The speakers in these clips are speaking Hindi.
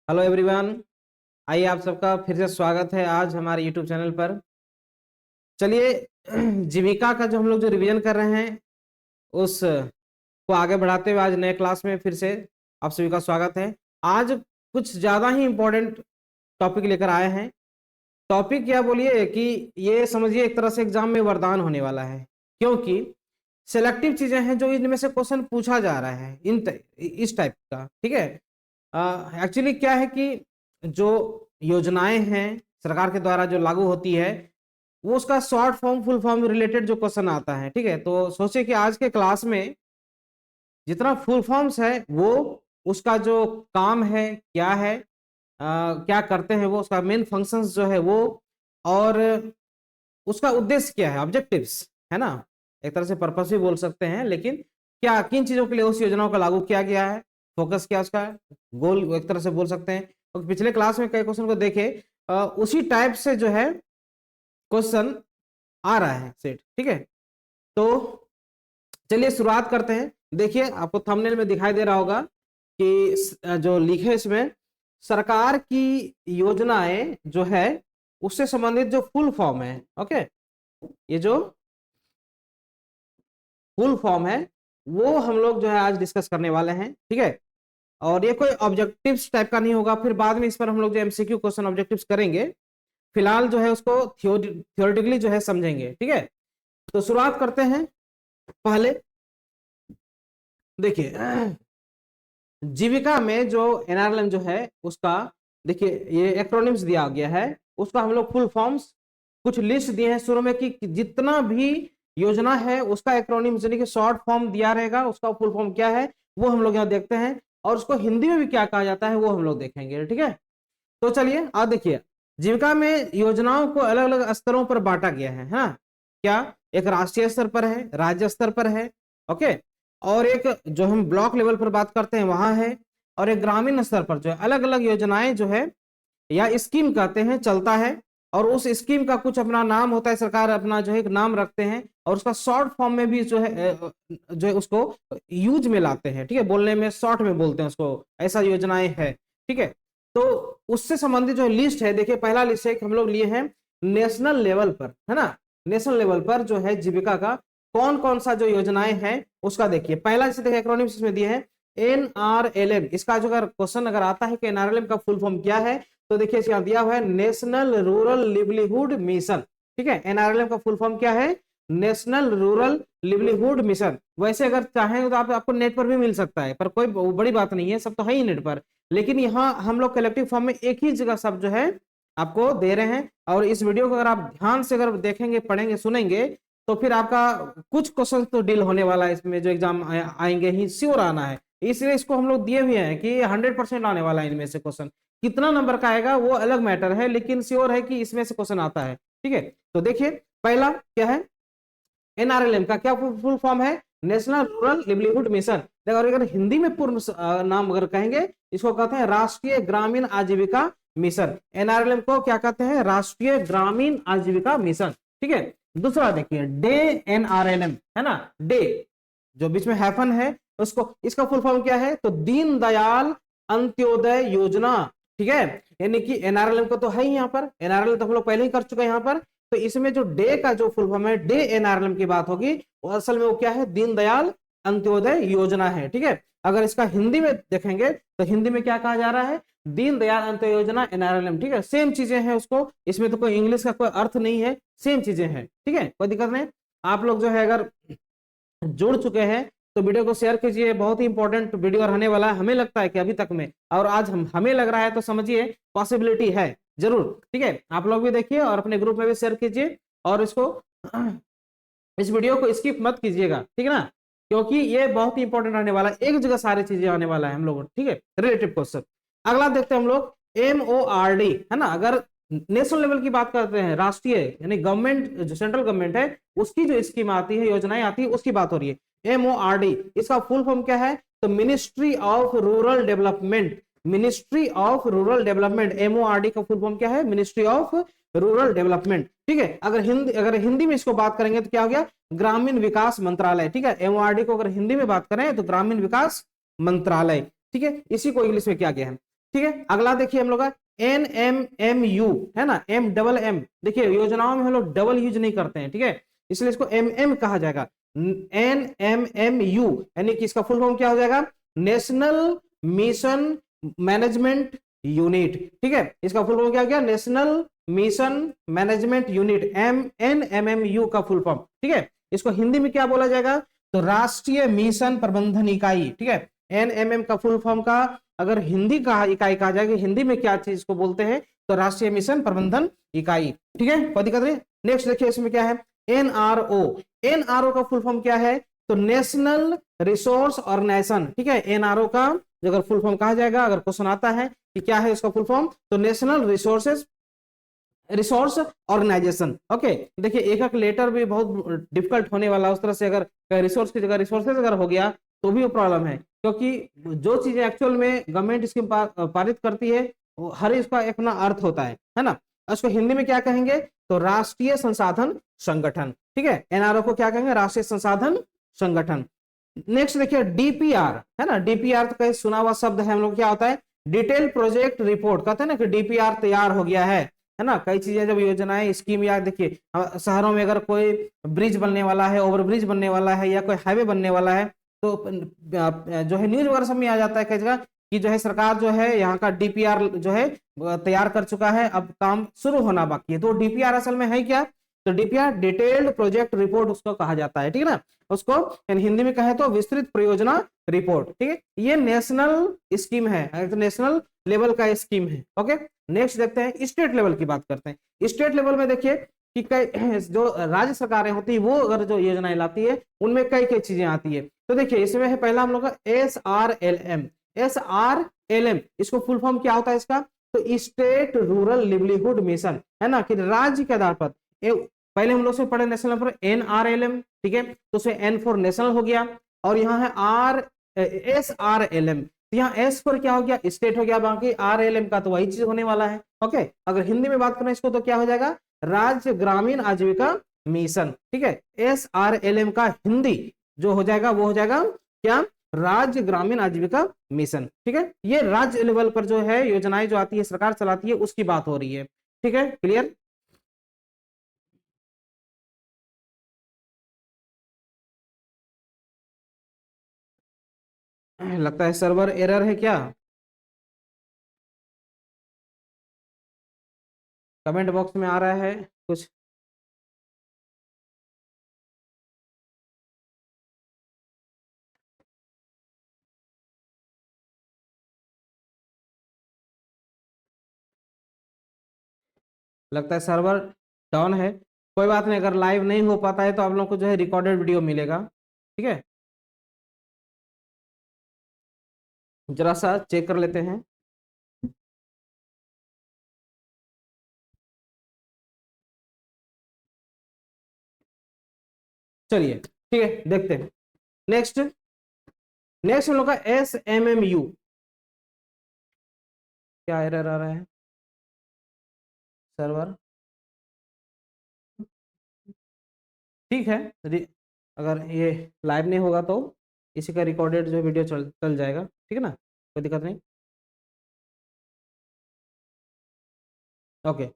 Hello everyone. आइए आप सबका फिर से स्वागत है आज हमारे यूट्यूब चैनल पर। चलिए जीविका का जो हम लोग जो रिवीजन कर रहे हैं उस को आगे बढ़ाते हुए आज नए क्लास में फिर से आप सभी का स्वागत है। आज कुछ ज़्यादा ही इम्पोर्टेंट टॉपिक लेकर आए हैं। टॉपिक क्या बोलिए कि ये समझिए एक तरह से एग्जाम में वरदान होने वाला है, क्योंकि सिलेक्टिव चीजें हैं जो इनमें से क्वेश्चन पूछा जा रहा है इस टाइप का। ठीक है, एक्चुअली क्या है कि जो योजनाएं हैं सरकार के द्वारा जो लागू होती है वो उसका short form full form related जो क्वेश्चन आता है। ठीक है, तो सोचिए कि आज के क्लास में जितना फुल फॉर्म्स है वो उसका जो काम है क्या है, क्या करते हैं वो, उसका मेन फंक्शंस जो है वो, और उसका उद्देश्य क्या है, ऑब्जेक्टिव्स है ना, एक तरह से पर्पस भी बोल सकते हैं। लेकिन क्या किन चीजों के लिए उस योजनाओं का लागू किया गया है, फोकस क्या उसका गोल एक तरह से बोल सकते हैं। तो पिछले क्लास में कई क्वेश्चन को देखे, उसी टाइप से जो है क्वेश्चन आ रहा है सेट। ठीक है, तो चलिए शुरुआत करते हैं। देखिए आपको थंबनेल में दिखाई दे रहा होगा कि जो लिखे इसमें सरकार की योजनाएं जो है उससे संबंधित जो फुल फॉर्म है। ओके, ये जो फुल फॉर्म है वो हम लोग जो है आज डिस्कस करने वाले हैं। ठीक है, और ये कोई ऑब्जेक्टिव्स टाइप का नहीं होगा, फिर बाद में इस पर हम लोग जो एमसीक्यू क्वेश्चन ऑब्जेक्टिव्स करेंगे। फिलहाल जो है उसको थियोरेटिकली जो है समझेंगे। ठीक है, तो शुरुआत करते हैं। पहले देखिए जीविका में जो एनआरएलएम जो है उसका देखिए ये एक्रोनिम्स दिया गया है, उसका हम लोग फुल फॉर्म्स कुछ लिस्ट दिए हैं शुरू में कि जितना भी योजना है उसका एक्रोनिम्स यानी कि शॉर्ट फॉर्म दिया रहेगा, उसका फुल फॉर्म क्या है वो हम लोग यहाँ देखते हैं, और उसको हिंदी में भी क्या कहा जाता है वो हम लोग देखेंगे। ठीक है, तो चलिए आज देखिए जीविका में योजनाओं को अलग अलग स्तरों पर बांटा गया है ना। क्या एक राष्ट्रीय स्तर पर है, राज्य स्तर पर है, ओके, और एक जो हम ब्लॉक लेवल पर बात करते हैं वहां है, और एक ग्रामीण स्तर पर जो है अलग अलग योजनाएं जो है या स्कीम कहते हैं चलता है, और उस स्कीम का कुछ अपना नाम होता है, सरकार अपना जो है एक नाम रखते हैं और उसका शॉर्ट फॉर्म में भी जो है उसको यूज में लाते हैं। ठीक है, बोलने में शॉर्ट में बोलते हैं उसको, ऐसा योजनाएं है। ठीक है, तो उससे संबंधित जो लिस्ट है, देखिए पहला लिस्ट है हम लोग लिए हैं नेशनल लेवल पर, है ना। नेशनल लेवल पर जो है जीविका का कौन कौन सा जो योजनाएं हैं उसका देखिए। पहला जैसे देखिए एक्रोनिम्स में दिए हैं एनआरएलएम, इसका जो अगर क्वेश्चन अगर आता है कि एनआरएलएम का फुल फॉर्म क्या है, तो देखिए यहाँ दिया हुआ है नेशनल रूरल लिवलीहुड मिशन। ठीक है, एनआरएलएम का फुल फॉर्म क्या है, नेशनल रूरल लिवलीहुड मिशन। वैसे अगर चाहें तो आपको नेट पर भी मिल सकता है, पर कोई बड़ी बात नहीं है, सब तो है ही नेट पर। लेकिन यहाँ हम लोग कलेक्टिव फॉर्म में एक ही जगह सब जो है आपको दे रहे हैं, और इस वीडियो को अगर आप ध्यान से अगर देखेंगे, पढ़ेंगे, सुनेंगे, तो फिर आपका कुछ क्वेश्चन तो डील होने वाला है इसमें, जो एग्जाम आएंगे ही श्योर आना है। इसलिए इसको हम लोग दिए हुए हैं कि 100% आने वाला है इनमें से क्वेश्चन। कितना नंबर का आएगा वो अलग मैटर है, लेकिन श्योर है कि इसमें से क्वेश्चन आता है। ठीक है, तो देखिए पहला क्या है, एनआरएलएम का क्या फुल फॉर्म है, नेशनल रूरल लिवलीहुड मिशन। देखो अगर हिंदी में पूर्ण नाम अगर कहेंगे, इसको कहते हैं राष्ट्रीय ग्रामीण आजीविका मिशन। एनआरएलएम को क्या कहते हैं, राष्ट्रीय ग्रामीण आजीविका मिशन। ठीक है, दूसरा देखिए डे एनआरएलएम, है ना, डे जो बीच में हैफन है उसको, इसका फुल फॉर्म क्या है, तो दीनदयाल अंत्योदय योजना। ठीक है, यानी कि एनआरएलएम को तो है ही यहाँ पर, एनआरएलएम तो हम लोग पहले ही कर चुके हैं यहाँ पर, तो इसमें जो डे का जो फुल फॉर्म है, डे एनआरएलएम की बात होगी, वो असल में वो क्या है, दीनदयाल अंत्योदय योजना है। ठीक है, अगर इसका हिंदी में देखेंगे तो हिंदी में क्या कहा जा रहा है, दीनदयाल अंत्योदय योजना एनआरएलएम। ठीक है, सेम चीजें हैं उसको, इसमें तो कोई इंग्लिश का कोई अर्थ नहीं है, सेम चीजें हैं। ठीक है, कोई दिक्कत नहीं। आप लोग जो है अगर जुड़ चुके हैं तो वीडियो को शेयर कीजिए, बहुत ही इंपॉर्टेंट वीडियो रहने वाला है, हमें लगता है कि अभी तक में, और आज हमें लग रहा है, तो समझिए पॉसिबिलिटी है जरूर। ठीक है, आप लोग भी देखिए और अपने ग्रुप में भी शेयर कीजिए, और इसको इस वीडियो को स्किप मत कीजिएगा। ठीक है ना, क्योंकि ये बहुत ही इंपॉर्टेंट रहने वाला है, एक जगह सारी चीजें आने वाला है हम लोग। ठीक है, रिलेटिव क्वेश्चन। अगला देखते हैं हम लोग MORD, है ना। अगर नेशनल लेवल की बात करते हैं, राष्ट्रीय यानी गवर्नमेंट जो सेंट्रल गवर्नमेंट है उसकी जो स्कीम आती है, योजनाएं आती है, उसकी बात हो रही है। MORD, इसका फुल फॉर्म क्या है, तो ministry of rural development. Ministry of rural development, MORD का फुल फॉर्म क्या है, मिनिस्ट्री ऑफ रूरल डेवलपमेंट। ठीक है, अगर हिंदी में इसको बात करेंगे तो क्या हो गया, ग्रामीण विकास मंत्रालय। ठीक है, MORD को अगर हिंदी में बात करें तो ग्रामीण विकास मंत्रालय। ठीक है, इसी को इंग्लिश में क्या गया है। ठीक है। अगला देखिए हम लोग का NMMU है ना, M देखिए योजनाओं में हम लोग डबल यूज नहीं करते हैं, ठीक है, इसलिए इसको MM कहा जाएगा। NMMU यानी कि इसका फुल फॉर्म क्या हो जाएगा, नेशनल मिशन मैनेजमेंट यूनिट, ठीक है, इसका फुल फॉर्म क्या हो गया, national mission management unit, NMMU का फुल फॉर्म, ठीक है। इसको हिंदी में क्या बोला जाएगा, तो राष्ट्रीय मिशन प्रबंधन इकाई, ठीक है। NMM का फुल फॉर्म का अगर हिंदी का इकाई कहा जाए कि हिंदी में क्या चीज को बोलते हैं, तो राष्ट्रीय मिशन प्रबंधन इकाई, ठीक है, कोई दिक्कत नहीं। नेक्स्ट देखिए इसमें क्या है, NRO का फुल फॉर्म क्या है, तो नेशनल रिसोर्स ऑर्गेनाइजेशन, ठीक है। NRO का अगर फुल फॉर्म कहा जाएगा, अगर क्वेश्चन आता है कि क्या है इसका फुल फॉर्म, तो नेशनल रिसोर्स ऑर्गेनाइजेशन, ओके। देखिए एक एक लेटर भी बहुत डिफिकल्ट होने वाला है, उस तरह से अगर रिसोर्स की जगह रिसोर्सेज अगर हो गया तो भी वो प्रॉब्लम है, क्योंकि जो चीजें एक्चुअल में गवर्नमेंट स्कीम पारित करती है हर इसका एक अपना अर्थ होता है ना। उसको हिंदी में क्या कहेंगे, तो राष्ट्रीय संसाधन संगठन, ठीक है। एनआरओ को क्या कहेंगे, राष्ट्रीय संसाधन संगठन। नेक्स्ट देखिए DPR है ना, DPR तो कहीं सुना हुआ शब्द है हम लोग, क्या होता है, डिटेल प्रोजेक्ट रिपोर्ट, कहते हैं ना कि DPR तैयार हो गया है ना। कई चीजें जब योजनाएं स्कीम या देखिए शहरों में अगर कोई ब्रिज बनने वाला है, ओवर ब्रिज बनने वाला है, या कोई हाईवे बनने वाला है, तो जो है न्यूज वगैरह सब में आ जाता है कई जगह कि जो है सरकार जो है यहाँ का DPR जो है तैयार कर चुका है, अब काम शुरू होना बाकी है। तो DPR असल में है क्या, तो DPR डिटेल्ड प्रोजेक्ट रिपोर्ट उसको कहा जाता है, ठीक है ना। उसको हिंदी में कहे तो विस्तृत परियोजना रिपोर्ट, ठीक है। ये नेशनल स्कीम है, तो नेशनल लेवल का स्कीम है, ओके। नेक्स्ट देखते हैं स्टेट लेवल की बात करते हैं। स्टेट लेवल में देखिए कि कई जो राज्य सरकारें होती है वो अगर जो योजनाएं लाती है उनमें कई कई चीजें आती है। तो देखिए इसमें है पहला हम लोग का SRLM, इसको फुल फॉर्म क्या होता है इसका, तो स्टेट रूरल लिवलीहुड मिशन, है ना, कि राज्य के आधार पर पहले हम लोग से पढ़े नेशनल पर NRLM, ठीक है, तो उसे N फॉर नेशनल हो गया, और यहाँ है SRLM, यहाँ S पर क्या हो गया, स्टेट हो गया, बाकी RLM का तो वही चीज होने वाला है, ओके। अगर हिंदी में बात करें इसको तो क्या हो जाएगा, राज्य ग्रामीण आजीविका मिशन, ठीक है। SRLM का हिंदी जो हो जाएगा वो हो जाएगा क्या, राज्य ग्रामीण आजीविका मिशन, ठीक है। ये राज्य लेवल पर जो है योजनाएं जो आती है सरकार चलाती है उसकी बात हो रही है, ठीक है, क्लियर। लगता है सर्वर एरर है क्या, कमेंट बॉक्स में आ रहा है कुछ। लगता है सर्वर डाउन है, कोई बात नहीं, अगर लाइव नहीं हो पाता है तो आप लोग को जो है रिकॉर्डेड वीडियो मिलेगा, ठीक है। जरा सा चेक कर लेते हैं। चलिए ठीक है देखते हैं। नेक्स्ट नेक्स्ट हम लोग का SMMU, क्या एरर आ रहा है सर्वर, ठीक है। अगर ये लाइव नहीं होगा तो इसी का रिकॉर्डेड जो वीडियो चल जाएगा, ठीक है ना, कोई दिक्कत नहीं, ओके।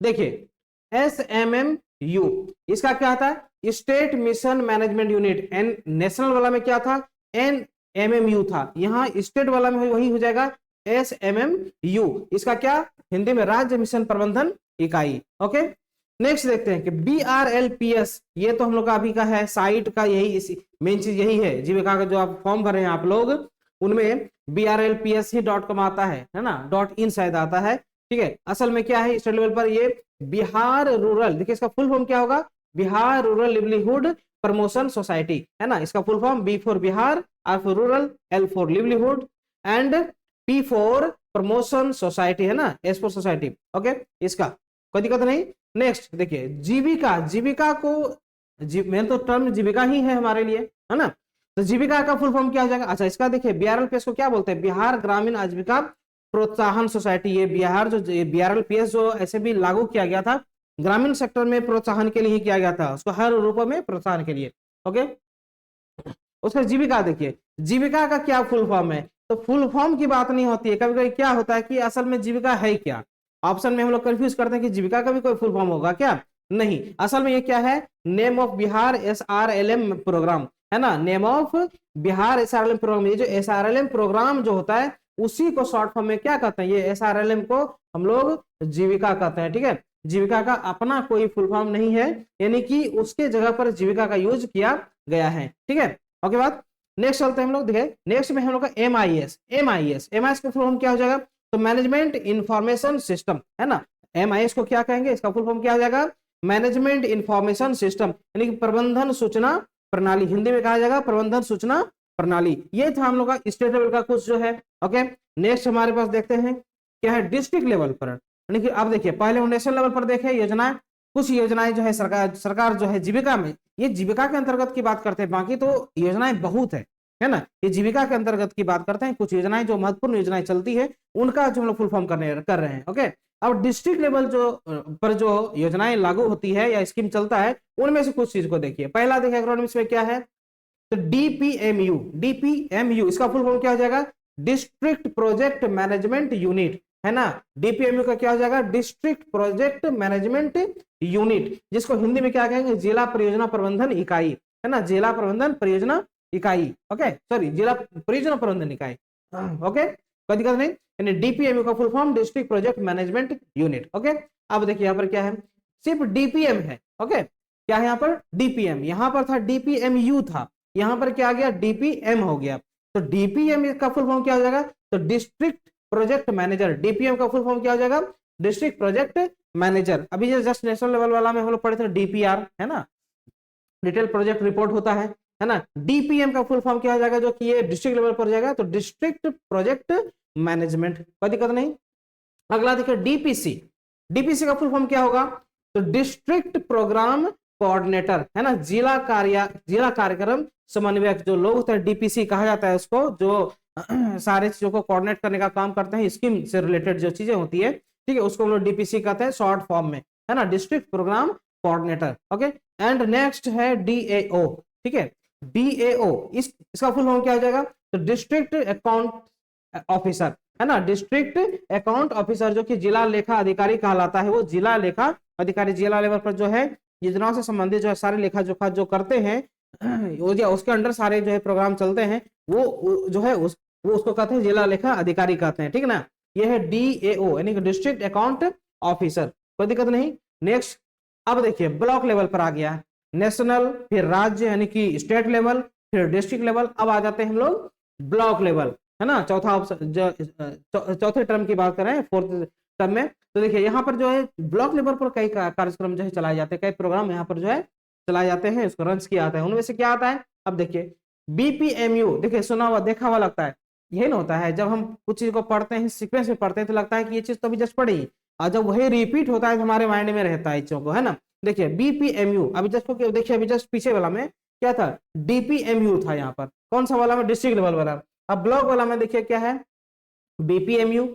देखिए SMMU इसका क्या था, स्टेट मिशन मैनेजमेंट यूनिट, एन नेशनल वाला में क्या था, NMMU था, यहाँ स्टेट वाला में वही हो जाएगा SMMU, इसका क्या हिंदी में राज्य मिशन प्रबंधन इकाई, ओके। नेक्स्ट देखते हैं कि BRLPS, ये तो हम लोग का अभी का है साइट का, यही मेन चीज यही है, जीविका का जो आप फॉर्म भर रहे हैं आप लोग उनमें BRLPS ही .com आता है ना, .in शायद आता है, ठीक है। असल में क्या है स्टेट लेवल पर ये बिहार रूरल, देखिए इसका फुल फॉर्म क्या होगा, Bihar rural livelihood promotion society, है ना, इसका full form B for Bihar, R for rural, L for livelihood and P for promotion society, है ना, S फॉर सोसाइटी, ओके। इसका कोई दिक्कत नहीं। नेक्स्ट देखिए जीविका को मेन तो टर्म जीविका ही है हमारे लिए, है ना, तो जीविका का फुल फॉर्म क्या हो जाएगा, अच्छा इसका देखिए BRLPS को क्या बोलते हैं, बिहार ग्रामीण आजीविका प्रोत्साहन सोसाइटी, ये बिहार जो BRLPS जो ऐसे भी लागू किया गया था ग्रामीण सेक्टर में प्रोत्साहन के लिए ही किया गया था, उसको हर रूपों में प्रोत्साहन के लिए, ओके। उसका जीविका देखिए, जीविका का क्या फुल फॉर्म है, तो फुल फॉर्म की बात नहीं होती है। कभी कभी क्या होता है कि असल में जीविका है क्या, ऑप्शन में हम लोग कंफ्यूज करते हैं कि जीविका का भी कोई फुल फॉर्म होगा क्या, नहीं, असल में ये क्या है, name of Bihar SRLM program, है ना, name of Bihar SRLM program. ये जो SRLM प्रोग्राम जो होता है उसी को शॉर्ट फॉर्म में क्या कहते हैं, ये SRLM को हम लोग जीविका कहते हैं, ठीक है। जीविका का अपना कोई फुल फॉर्म नहीं है, यानी कि उसके जगह पर जीविका का यूज किया गया है, ठीक है। ओके बात, नेक्स्ट चलते हैं हम लोग, देखिए नेक्स्ट में हम लोग का MIS का फुल फॉर्म क्या हो जाएगा, तो मैनेजमेंट इंफॉर्मेशन सिस्टम, है ना। MIS को क्या कहेंगे, इसका फुल फॉर्म क्या हो जाएगा, मैनेजमेंट इंफॉर्मेशन सिस्टम, यानी कि प्रबंधन सूचना प्रणाली, हिंदी में कहा जाएगा प्रबंधन सूचना प्रणाली। ये था हम लोग का स्टेट लेवल का कुछ जो है। ओके, नेक्स्ट हमारे पास देखते हैं क्या है डिस्ट्रिक्ट लेवल पर, यानी कि आप देखिए पहले हम नेशनल लेवल पर देखे योजनाएं, कुछ योजनाएं जो है सरकार जो है जीविका में, ये जीविका के अंतर्गत की बात करते हैं, बाकी तो योजनाएं बहुत है ना, ये जीविका के अंतर्गत की बात करते हैं। कुछ योजनाएं जो महत्वपूर्ण योजनाएं चलती है उनका जो हम लोग फुल फॉर्म कर रहे हैं। ओके, अब डिस्ट्रिक्ट लेवल जो पर जो योजनाएं लागू होती है या स्कीम चलता है, उनमें से कुछ चीज को देखिए। पहला देखिए एक्रोनिम्स में क्या है, तो DPMU इसका फुल फॉर्म क्या हो जाएगा, डिस्ट्रिक्ट प्रोजेक्ट मैनेजमेंट यूनिट, है ना। DPMU का क्या हो जाएगा, डिस्ट्रिक्ट प्रोजेक्ट मैनेजमेंट यूनिट, जिसको हिंदी में क्या कहेंगे, जिला परियोजना प्रबंधन इकाई, है ना, जिला प्रबंधन परियोजना इकाई, ओके सॉरी जिला परियोजना प्रबंधन इकाई, ओके कोई दिक्कत नहीं, यानी DPMU का full form district project management unit. Okay, अब देखिए यहाँ पर क्या है, सिर्फ DPM है। ओके, क्या है यहाँ पर DPM, यहाँ पर था DPMU था, यहाँ पर क्या आ गया DPM हो गया। तो DPM का फुल फॉर्म क्या हो जाएगा, तो डिस्ट्रिक्ट प्रोजेक्ट मैनेजर, DPM का फुल फॉर्म क्या हो जाएगा, डिस्ट्रिक्ट प्रोजेक्ट मैनेजर। अभी जो जस्ट नेशनल लेवल वाला में हम लोग पढ़े थे DPR, है ना, डिटेल प्रोजेक्ट रिपोर्ट होता है ना। DPM का फुल फॉर्म क्या हो जाएगा, जो कि ये डिस्ट्रिक्ट लेवल पर जाएगा, तो डिस्ट्रिक्ट प्रोजेक्ट मैनेजमेंट, कोई दिक्कत नहीं। अगला देखिए DPC का फुल फॉर्म क्या होगा, तो डिस्ट्रिक्ट प्रोग्राम कोऑर्डिनेटर, है ना, जिला कार्यक्रम समन्वयक, जो लोग होते हैं DPC कहा जाता है उसको, जो सारे चीजों को कोऑर्डिनेट करने का काम करते हैं, स्कीम से रिलेटेड जो चीजें होती है, ठीक है, उसको हम लोग DPC कहते हैं शॉर्ट फॉर्म में, है ना, district program coordinator. Okay, and next है DAO, ठीक है, DAO इसका फुल फॉर्म क्या हो जाएगा, तो डिस्ट्रिक्ट अकाउंट ऑफिसर, है ना, डिस्ट्रिक्ट अकाउंट ऑफिसर, जो कि जिला लेखा अधिकारी कहलाता है। वो जिला लेखा अधिकारी जिला लेवल पर जो है योजनाओं से संबंधित जो है सारे लेखा जोखा जो करते हैं, उसके अंडर सारे जो है प्रोग्राम चलते हैं, वो जो है वो उसको कहते हैं जिला लेखा अधिकारी कहते हैं, ठीक है ना। ये है DAO यानी कि डिस्ट्रिक्ट अकाउंट ऑफिसर, कोई दिक्कत नहीं। नेक्स्ट, अब देखिए ब्लॉक लेवल पर आ गया, नेशनल, फिर राज्य यानी कि स्टेट लेवल, फिर डिस्ट्रिक्ट लेवल, अब आ जाते हैं हम लोग ब्लॉक लेवल, है ना, चौथा ऑप्शन चौथे टर्म की बात करें, फोर्थ टर्म में। तो देखिए यहाँ पर जो है ब्लॉक लेवल पर कई कार्यक्रम जो है चलाए जाते हैं, कई प्रोग्राम यहाँ पर जो है चलाए जाते हैं, उसको रन किया जाता है। उनमें से क्या आता है, अब देखिए BPMU, देखिए सुना हुआ देखा हुआ लगता है, यही ना होता है जब हम कुछ चीज को पढ़ते हैं सीक्वेंस में पढ़ते हैं तो लगता है कि ये चीज तो अभी जस्ट पढ़ी, और जब वही रिपीट होता है तो हमारे माइंड में रहता है चीजों को, है ना। देखिए BPMU, अभी जस्ट देखिए अभी जस्ट पीछे वाला में क्या था, DPMU था, यहाँ पर कौन सा वाला में, डिस्ट्रिक्ट लेवल वाला। अब ब्लॉक वाला में देखिए क्या है, BPMU,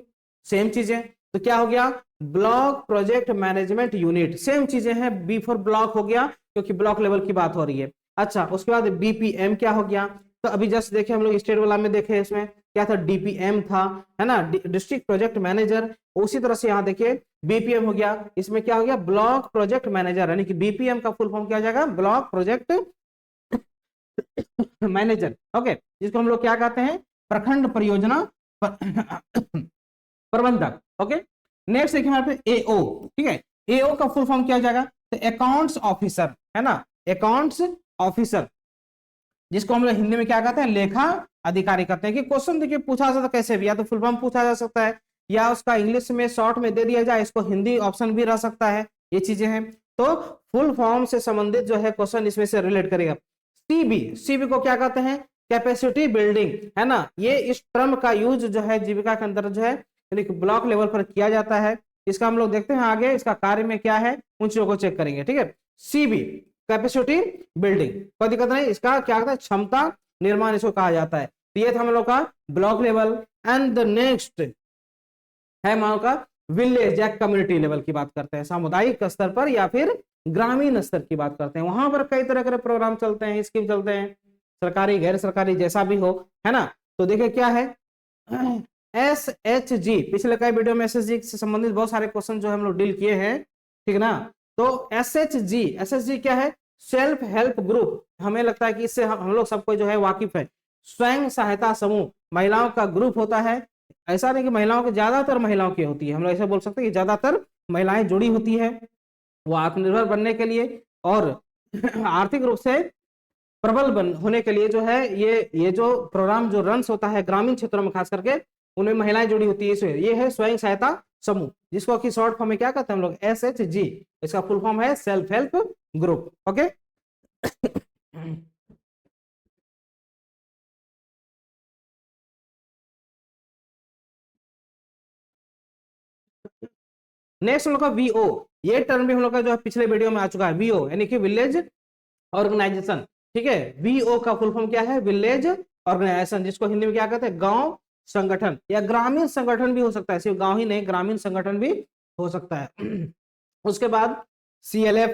सेम चीजें, तो क्या हो गया, block project management unit, same चीजें हैं, बी फॉर ब्लॉक हो गया क्योंकि ब्लॉक लेवल की बात हो रही है। अच्छा, उसके बाद BPM क्या हो गया, तो अभी जस्ट देखे हम लोग स्टेट वाला में देखे, इसमें क्या था, DPM था, है ना, डिस्ट्रिक्ट प्रोजेक्ट मैनेजर। उसी तरह से यहाँ देखिए BPM हो गया, इसमें क्या हो गया, ब्लॉक प्रोजेक्ट मैनेजर, यानी कि BPM का फुल फॉर्म क्या हो जाएगा, ब्लॉक प्रोजेक्ट मैनेजर। ओके, जिसको हम लोग क्या कहते हैं, प्रखंड परियोजना प्रबंधक। ओके, नेक्स्ट देखिए हमारे पे AO, ठीक है, AO का फुल फॉर्म क्या हो जाएगा, तो अकाउंट्स ऑफिसर, है ना, अकाउंट्स ऑफिसर, जिसको हम लोग हिंदी में क्या कहते हैं, लेखा अधिकारी कहते हैं। कि क्वेश्चन देखिए पूछा जा सकता है कैसे भी, या तो फुल फॉर्म पूछा जा सकता है, या उसका इंग्लिश में शॉर्ट में दे दिया जाए, इसको हिंदी ऑप्शन भी रह सकता है, ये चीजें हैं। तो फुल फॉर्म से संबंधित जो है क्वेश्चन इसमें से रिलेट करेगा। CB को क्या कहते हैं, कैपेसिटी बिल्डिंग, है ना, ये इस टर्म का यूज जो है जीविका के अंदर जो है ब्लॉक लेवल पर किया जाता है। इसका हम लोग देखते हैं आगे इसका कार्य में क्या है, उन चीजों को चेक करेंगे, ठीक है। CB कैपेसिटी बिल्डिंग, कोई दिक्कत नहीं, इसका क्या कहता है, क्षमता निर्माण इसको कहा जाता है। तो ये था हम लोग का block level. And the next है हम लोग का विलेज या कम्युनिटी लेवल की बात करते हैं, सामुदायिक स्तर पर या फिर ग्रामीण स्तर की बात करते हैं। वहां पर कई तरह के प्रोग्राम चलते हैं, स्कीम चलते हैं, सरकारी गैर सरकारी जैसा भी हो, है ना। तो देखिए क्या है, SHG, पिछले कई वीडियो में SHG से संबंधित बहुत सारे क्वेश्चन जो हम लोग डील किए हैं, ठीक है ना। तो SHG क्या है? Self help group. हमें लगता है कि इससे हम लोग सबको जो है वाकिफ है। स्वयं सहायता समूह महिलाओं का ग्रुप होता है। ऐसा नहीं कि महिलाओं के, ज्यादातर महिलाओं की होती है, हम लोग ऐसा बोल सकते हैं कि ज्यादातर महिलाएं जुड़ी होती है वो आत्मनिर्भर बनने के लिए और आर्थिक रूप से प्रबल होने के लिए जो है ये जो प्रोग्राम जो रन होता है ग्रामीण क्षेत्रों में खास करके, उनमें महिलाएं जुड़ी होती है। इसमें ये है स्वयं सहायता समूह, जिसको कि शॉर्ट फॉर्म में क्या कहते हैं हम लोग? SHG। इसका फुल फॉर्म है self help group. Okay. Next हम लोग का VO। ये टर्म भी हम लोग का जो है पिछले वीडियो में आ चुका है। VO यानी कि विलेज ऑर्गेनाइजेशन, ठीक है। VO का फुल फॉर्म क्या है? विलेज ऑर्गेनाइजेशन, जिसको हिंदी में क्या कहते हैं? गांव संगठन या ग्रामीण संगठन भी हो सकता है, सिर्फ गांव ही नहीं, ग्रामीण संगठन भी हो सकता है। उसके बाद CLF,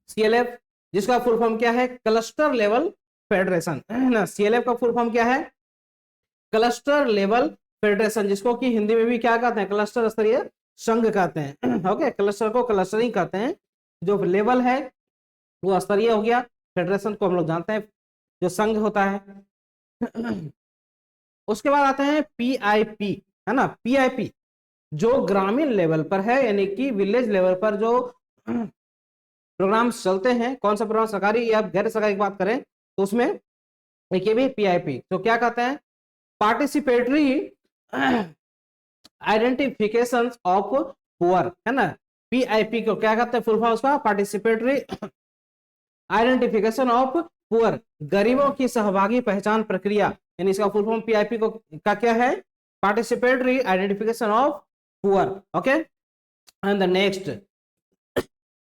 CLF जिसका फुल फॉर्म क्या है? क्लस्टर लेवल फेडरेशन, ना। CLF का फुल फॉर्म क्या है? क्लस्टर लेवल फेडरेशन, जिसको कि हिंदी में भी क्या कहते हैं? क्लस्टर स्तरीय संघ कहते हैं। ओके, क्लस्टर को क्लस्टरिंग कहते हैं। जो लेवल है वो स्तरीय हो गया, फेडरेशन को हम लोग जानते हैं जो संघ होता है। उसके बाद आते हैं PIP, है ना। PIP जो ग्रामीण लेवल पर है, यानी कि विलेज लेवल पर जो प्रोग्राम्स चलते हैं। कौन सा प्रोग्राम, सरकारी या गैर सरकारी की बात करें तो उसमें एक ये भी PIP तो क्या कहते हैं? पार्टिसिपेटरी आइडेंटिफिकेशन ऑफ पुअर, है ना। PIP को क्या कहते हैं? फुल फॉर्म उसका पार्टिसिपेटरी आइडेंटिफिकेशन ऑफ पुअर, गरीबों की सहभागी पहचान प्रक्रिया, यानी इसका फुल फॉर्म PIP को का क्या है? Participatory identification of poor. Okay, and the next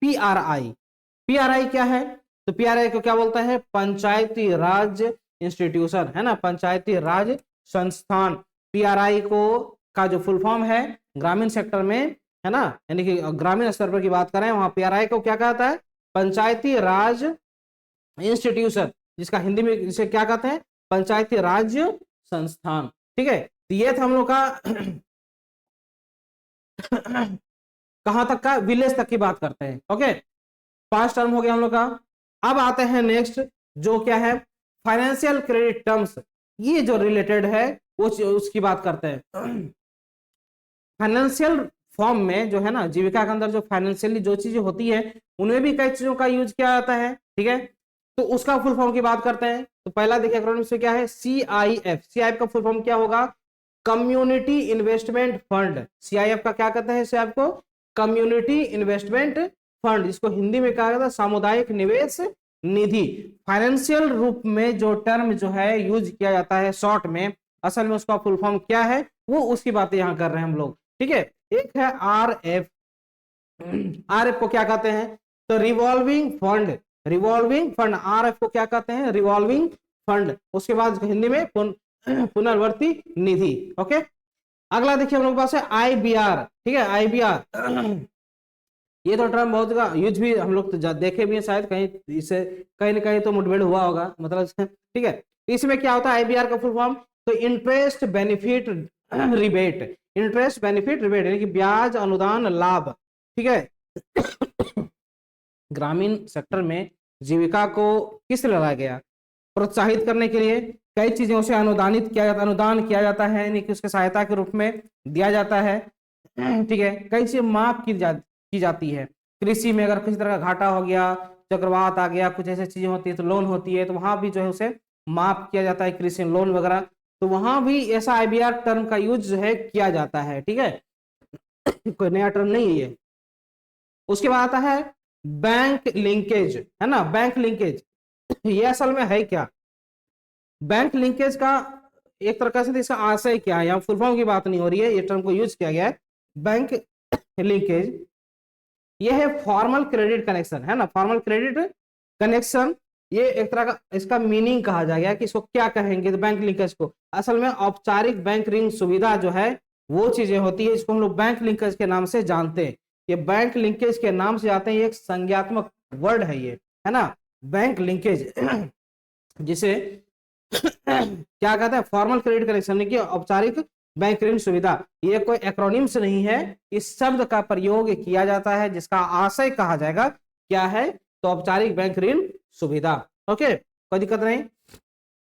PRI क्या है? तो PRI को क्या बोलता है? पंचायती राज इंस्टीट्यूशन, है ना, पंचायती राज संस्थान। PRI को का जो फुल फॉर्म है ग्रामीण सेक्टर में, है ना, यानी कि ग्रामीण स्तर पर की बात करें वहां PRI को क्या कहता है? पंचायती राज इंस्टीट्यूशन, जिसका हिंदी में इसे क्या कहते हैं? पंचायती राज संस्थान। ठीक है, तो ये था हम लोग का कहां तक का? विलेज तक की बात करते हैं। ओके, 5 टर्म हो गया हम लोग का। अब आते हैं नेक्स्ट, जो क्या है? Financial credit terms. ये जो रिलेटेड है वो उसकी बात करते हैं। फाइनेंशियल फॉर्म में जो है ना, जीविका के अंदर जो फाइनेंशियली जो चीजें होती है उनमें भी कई चीजों का यूज किया जाता है। ठीक है, तो उसका फुल फॉर्म की बात करते हैं। तो पहला देखिए एक्रोनिम से क्या है? CIF का फुल फॉर्म क्या होगा? Community investment fund. CIF का क्या कहते हैं? CIF को कम्युनिटी इन्वेस्टमेंट फंड, जिसको हिंदी में कहा जाता है सामुदायिक निवेश निधि। फाइनेंशियल रूप में जो टर्म जो है यूज किया जाता है शॉर्ट में, असल में उसका फुल फॉर्म क्या है वो उसकी बातें यहां कर रहे हैं हम लोग। ठीक है, एक है RF। RF को क्या कहते हैं? तो revolving fund, revolving fund. RF को क्या कहते हैं? Revolving fund. उसके बाद हिंदी में पुनर्वर्ती निधि। ओके, अगला देखिए हम लोग के पास है IBR। ठीक है, IBR ये तो टर्म बहुत का यूज भी हम लोग तो देखे भी हैं, शायद कहीं इसे कहीं ना कहीं तो मुठभेड़ हुआ होगा, मतलब ठीक है। इसमें क्या होता है IBR का फुल फॉर्म? तो interest benefit rebate, interest benefit rebate यानी कि ब्याज अनुदान लाभ। ठीक है, ग्रामीण सेक्टर में जीविका को किस लिए लाया गया? प्रोत्साहित करने के लिए कई चीजों से अनुदानित किया जाता, अनुदान किया जाता है, यानी कि उसके सहायता के रूप में दिया जाता है। ठीक है, कई चीजें माफ की जाती है। कृषि में अगर किसी तरह का घाटा हो गया, चक्रवात आ गया, कुछ ऐसी चीजें होती है तो लोन होती है, तो वहां भी जो है उसे माफ किया जाता है, कृषि लोन वगैरह। तो वहां भी ऐसा IBR टर्म का यूज जो है किया जाता है। ठीक है, कोई नया टर्म नहीं है ये। उसके बाद आता है बैंक लिंकेज, है ना। बैंक लिंकेज ये असल में है क्या? बैंक लिंकेज का एक तरह से इसका आशय क्या है? यहाँ फुल फॉर्म की बात नहीं हो रही है, ये टर्म को यूज किया गया है। बैंक लिंकेज ये है फॉर्मल क्रेडिट कनेक्शन, है ना, फॉर्मल क्रेडिट कनेक्शन। ये एक तरह का इसका मीनिंग कहा जाएगा कि इसको क्या कहेंगे? तो बैंक लिंकेज को असल में औपचारिक बैंक ऋण सुविधा जो है वो चीजें होती है, इसको हम लोग बैंक लिंकेज के नाम से जानते हैं। ये बैंक लिंकेज के नाम से जाते हैं, ये एक संज्ञात्मक वर्ड है ये, है ना, बैंक लिंकेज। जिसे क्या कहते हैं, फॉर्मल क्रेडिट कनेक्शन की औपचारिक बैंक ऋण सुविधा। ये कोई एक्रोनिम्स नहीं है, इस शब्द का प्रयोग किया जाता है जिसका आशय कहा जाएगा क्या है, तो औपचारिक बैंक ऋण सुविधा। ओके, कोई दिक्कत नहीं।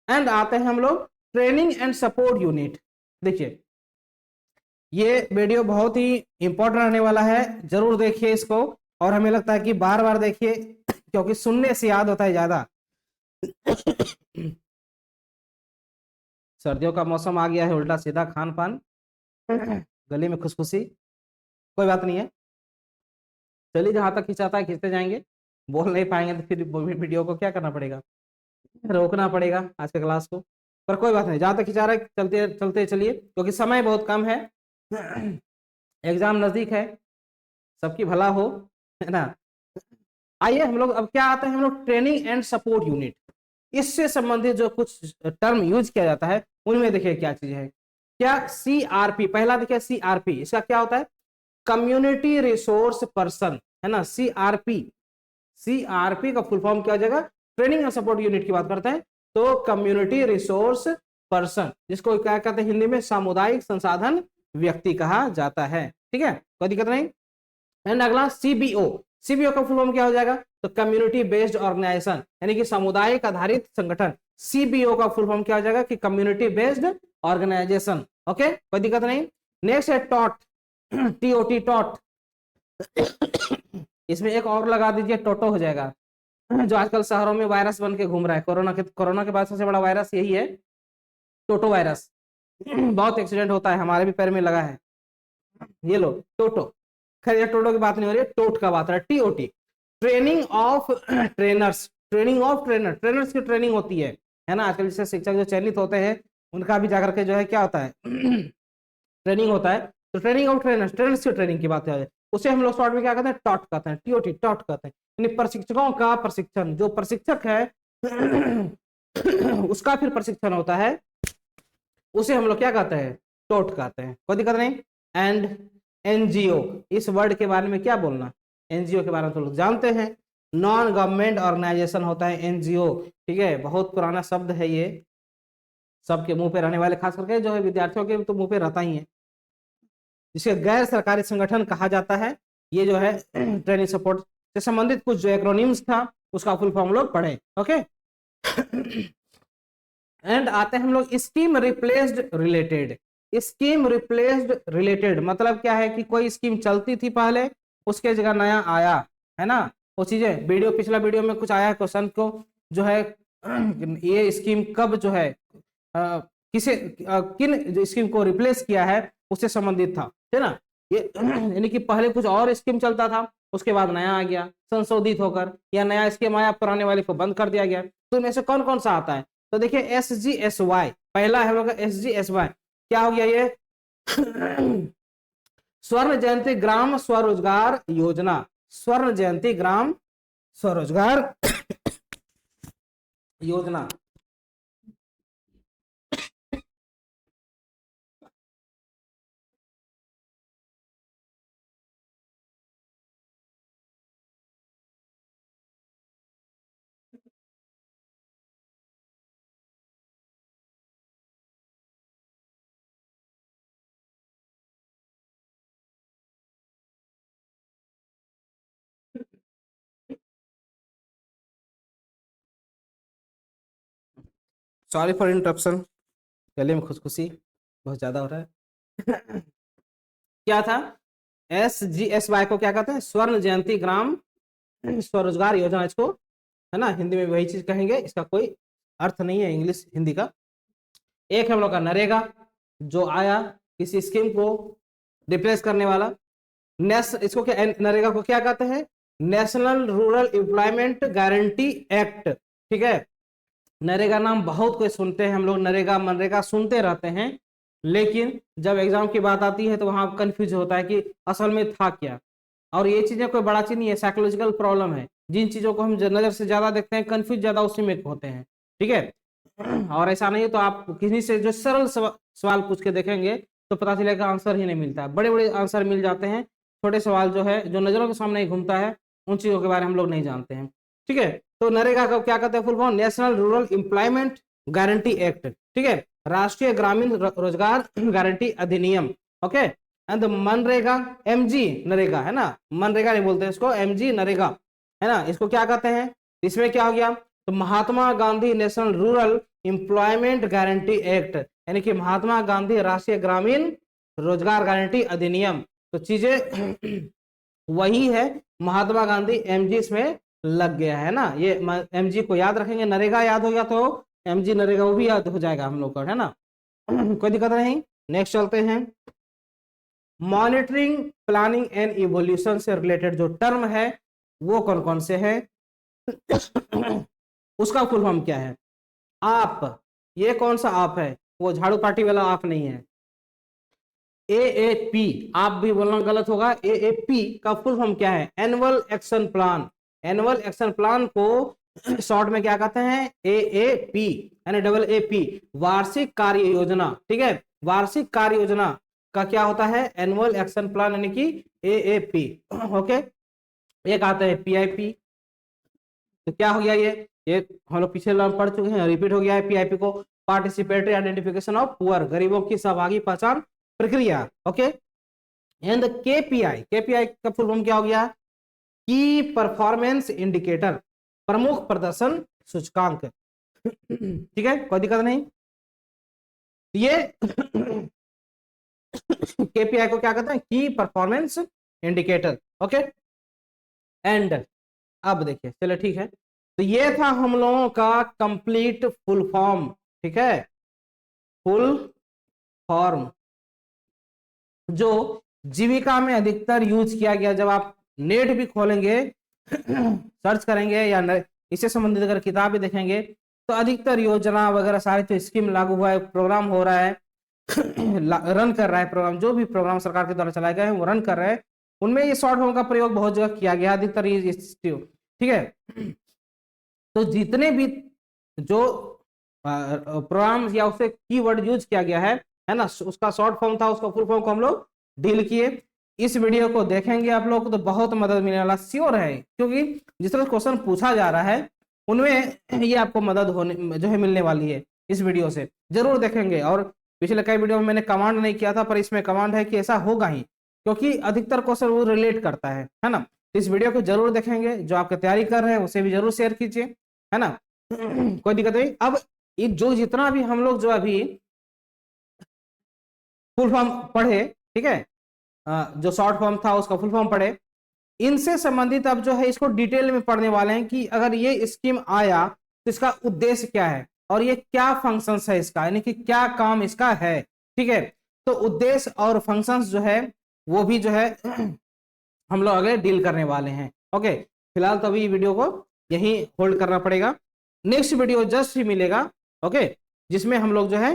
एंड आते हैं हम लोग ट्रेनिंग एंड सपोर्ट यूनिट। देखिए ये वीडियो बहुत ही इंपॉर्टेंट रहने वाला है, जरूर देखिए इसको, और हमें लगता है कि बार बार देखिए क्योंकि सुनने से याद होता है ज्यादा। सर्दियों का मौसम आ गया है, उल्टा सीधा खान पान, गले में खुशखुशी, कोई बात नहीं है, चलिए जहां तक खिंचाता है खींचते जाएंगे, बोल नहीं पाएंगे तो फिर वीडियो को क्या करना पड़ेगा, रोकना पड़ेगा आज के क्लास को, पर कोई बात नहीं, जहां तक खिंचा रहे चलते चलते चलिए क्योंकि समय बहुत कम है, एग्जाम नजदीक है, सबकी भला हो, है ना। आइए हम लोग अब क्या आते हैं, हम लोग ट्रेनिंग एंड सपोर्ट यूनिट, इससे संबंधित जो कुछ टर्म यूज किया जाता है उनमें देखिए क्या चीज है। क्या सीआरपी, पहला देखिए सीआरपी, इसका क्या होता है, कम्युनिटी रिसोर्स पर्सन, है ना। सीआरपी, सीआरपी का फुल फॉर्म क्या हो जाएगा, ट्रेनिंग एंड सपोर्ट यूनिट की बात करते हैं तो कम्युनिटी रिसोर्स पर्सन, जिसको क्या कहते हैं हिंदी में सामुदायिक संसाधन व्यक्ति कहा जाता है, ठीक है, कोई दिक्कत नहीं। एंड अगला सीबीओ, सीबीओ का फुल फॉर्म क्या हो जाएगा, तो कम्युनिटी बेस्ड ऑर्गेनाइजेशन, यानी कि सामुदायिक आधारित संगठन। सीबीओ का फुल फॉर्म क्या हो जाएगा कि कम्युनिटी बेस्ड ऑर्गेनाइजेशन। ओके, कोई दिक्कत नहीं। नेक्स्ट है टॉट, टीओटी टॉट, इसमें एक और लगा दीजिए टोटो हो जाएगा, जो आजकल शहरों में वायरस बन के घूम रहा है, कोरोना के बाद सबसे बड़ा वायरस यही है, टोटो वायरस। बहुत एक्सीडेंट होता है, हमारे भी पैर में लगा है, ये लो टोटो। खैर ये टोटो की बात नहीं हो रही है, टोट का बात है, TOT, training of trainers, training of trainer, trainers की ट्रेनिंग होती है ना। आजकल जैसे शिक्षक जो चयनित होते हैं उनका भी जाकर के जो है क्या होता है, ट्रेनिंग होता है, तो ट्रेनिंग ऑफ ट्रेनर्स, ट्रेनर्स की ट्रेनिंग की बात है, उसे हम लोग शॉर्ट में क्या कहते हैं, टॉट कहते हैं, टीओटी टॉट कहते हैं, यानी प्रशिक्षकों का प्रशिक्षण, जो प्रशिक्षक है उसका फिर प्रशिक्षण होता है, उसे हम लोग क्या कहते हैं, टोट कहते हैं, कोई दिक्कत नहीं। एंड एनजीओ, इस वर्ड के बारे में क्या बोलना, एनजीओ के बारे में तो लोग जानते हैं, नॉन गवर्नमेंट ऑर्गेनाइजेशन होता है एनजीओ, ठीक है, बहुत पुराना शब्द है ये, सबके मुंह पे रहने वाले, खास करके जो है विद्यार्थियों के तो मुंह पे रहता ही है, जिसे गैर सरकारी संगठन कहा जाता है। ये जो है ट्रेनिंग सपोर्ट से संबंधित कुछ जो एक्रोनिम्स था उसका फुल फॉर्म लोग पढ़े। ओके, एंड आते हैं हम लोग scheme replaced related, scheme replaced related मतलब क्या है कि कोई स्कीम चलती थी पहले, उसके जगह नया आया, है ना, वो चीजें वीडियो, पिछला वीडियो में कुछ आया है क्वेश्चन को जो है, ये स्कीम कब जो है किसे किन जो स्कीम को रिप्लेस किया है उससे संबंधित था, है ना। ये यानी कि पहले कुछ और स्कीम चलता था, उसके बाद नया आ गया संशोधित होकर, या नया स्कीम आया पुराने वाले को बंद कर दिया गया, तो इनमें से कौन कौन सा आता है, तो देखिए SGSY, पहला है होगा SGSY, क्या हो गया ये स्वर्ण जयंती ग्राम स्वरोजगार योजना, स्वर्ण जयंती ग्राम स्वरोजगार योजना। सॉरी फॉर इंटरप्शन, गले में खुशखुशी बहुत ज्यादा हो रहा है। क्या था, SGSY को क्या कहते हैं, स्वर्ण जयंती ग्राम स्वरोजगार योजना, इसको है ना हिंदी में वही चीज कहेंगे, इसका कोई अर्थ नहीं है इंग्लिश हिंदी का। एक हम लोग का नरेगा जो आया किसी स्कीम को रिप्लेस करने वाला, इसको क्या, नरेगा को क्या कहते हैं, national rural employment guarantee act, ठीक है। नरेगा नाम बहुत कोई सुनते हैं हम लोग, नरेगा मनरेगा सुनते रहते हैं, लेकिन जब एग्जाम की बात आती है तो वहां कंफ्यूज होता है कि असल में था क्या, और ये चीजें कोई बड़ा चीज नहीं है, साइकोलॉजिकल प्रॉब्लम है, जिन चीजों को हम नजर से ज्यादा देखते हैं कंफ्यूज ज्यादा उसी में होते हैं, ठीक है। और ऐसा नहीं है तो आप किसी से जो सरल सवाल पूछ के देखेंगे तो पता चलेगा आंसर ही नहीं मिलता, बड़े बड़े आंसर मिल जाते हैं, छोटे सवाल जो है जो नजरों के सामने ही घूमता है उन चीजों के बारे में हम लोग नहीं जानते हैं, ठीक है। तो नरेगा का क्या कहते हैं full form? National rural employment guarantee act, ठीक है, राष्ट्रीय ग्रामीण रोजगार गारंटी अधिनियम, okay. And MNREGA, MG NREGA है ना, मनरेगा नहीं बोलते इसको, एमजी नरेगा है ना, इसको क्या कहते हैं? इसमें क्या हो गया? तो Mahatma Gandhi national rural employment guarantee act, यानी कि महात्मा गांधी राष्ट्रीय ग्रामीण रोजगार गारंटी अधिनियम। तो चीजें वही है, महात्मा गांधी एमजी इसमें लग गया है ना, ये एमजी को याद रखेंगे, नरेगा याद हो गया तो एमजी नरेगा वो भी याद हो जाएगा हम लोग को, है ना। कोई दिक्कत नहीं। नेक्स्ट चलते हैं। मॉनिटरिंग, प्लानिंग एंड इवोल्यूशन से रिलेटेड जो टर्म है वो कौन कौन से हैं? उसका फुल फॉर्म क्या है? आप, ये कौन सा आप है? वो झाड़ू पार्टी वाला आप नहीं है। एएपी, आप भी बोलना गलत होगा। एएपी का फुल फॉर्म क्या है? Annual action plan. Annual action plan को शॉर्ट में क्या कहते हैं? एएपी, यानी डबल एपी, वार्षिक कार्य योजना, ठीक है। वार्षिक कार्य योजना का क्या होता है? एनुअल एक्शन प्लान, यानी कि एएपी, ओके। एक आता है पीआईपी। तो क्या हो गया ये हम लोग पिछले पढ़ चुके हैं, रिपीट हो गया है। पीआईपी को पार्टिसिपेटरी आइडेंटिफिकेशन ऑफ पुअर, गरीबों की सहभागी पहचान प्रक्रिया, ओके। एंड केपीआई, केपीआई का फुल फॉर्म क्या हो गया? की परफॉर्मेंस इंडिकेटर, प्रमुख प्रदर्शन सूचकांक, ठीक है, कोई दिक्कत नहीं। ये केपीआई को क्या कहते हैं? की परफॉर्मेंस इंडिकेटर, ओके। एंड अब देखिए, चलो ठीक है, तो ये था हम लोगों का कंप्लीट फुल फॉर्म, ठीक है, फुल फॉर्म जो जीविका में अधिकतर यूज किया गया। जब आप नेट भी खोलेंगे, सर्च करेंगे या इससे संबंधित अगर किताबें देखेंगे तो अधिकतर योजना वगैरह सारे जो स्कीम लागू हुआ है, प्रोग्राम हो रहा है, रन कर रहा है प्रोग्राम, जो भी प्रोग्राम सरकार के द्वारा चलाए गए हैं वो रन कर रहे हैं, उनमें ये शॉर्ट फॉर्म का प्रयोग बहुत जगह किया गया, अधिकतर ये, ठीक है। तो जितने भी जो प्रोग्राम या उससे कीवर्ड यूज किया गया है ना, उसका शॉर्ट फॉर्म था, उसका फुल फॉर्म को हम लोग डील किए। इस वीडियो को देखेंगे आप लोग को तो बहुत मदद मिलने वाला श्योर है, क्योंकि जिस तरह क्वेश्चन पूछा जा रहा है उनमें ये आपको मदद होने जो है मिलने वाली है इस वीडियो से, जरूर देखेंगे। और पिछले कई वीडियो में मैंने कमांड नहीं किया था, पर इसमें कमांड है कि ऐसा होगा ही, क्योंकि अधिकतर क्वेश्चन वो रिलेट करता है ना। इस वीडियो को जरूर देखेंगे, जो आपकी तैयारी कर रहे हैं उसे भी जरूर शेयर कीजिए, है ना। कोई दिक्कत नहीं। अब जो जितना भी हम लोग जो अभी फुल फॉर्म पढ़े, ठीक है, जो शॉर्ट फॉर्म था उसका फुल फॉर्म पढ़े, इनसे संबंधित अब जो है इसको डिटेल में पढ़ने वाले हैं कि अगर ये स्कीम आया तो इसका उद्देश्य क्या है और ये क्या फंक्शंस है इसका, यानी कि क्या काम इसका है, ठीक है। तो उद्देश्य और फंक्शंस जो है वो भी जो है हम लोग आगे डील करने वाले हैं, ओके। फिलहाल तो अभी वीडियो को यहीं होल्ड करना पड़ेगा, नेक्स्ट वीडियो जस्ट ही मिलेगा, ओके, जिसमें हम लोग जो है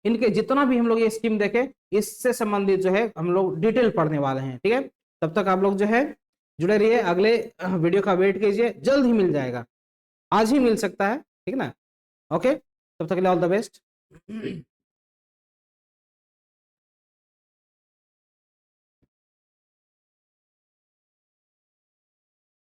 इनके जितना भी हम लोग ये स्कीम देखे इससे संबंधित जो है हम लोग डिटेल पढ़ने वाले हैं, ठीक है। तब तक आप लोग जो है जुड़े रहिए, अगले वीडियो का वेट कीजिए, जल्द ही मिल जाएगा, आज ही मिल सकता है, ठीक है ना, ओके। तब तक के लिए ऑल द बेस्ट।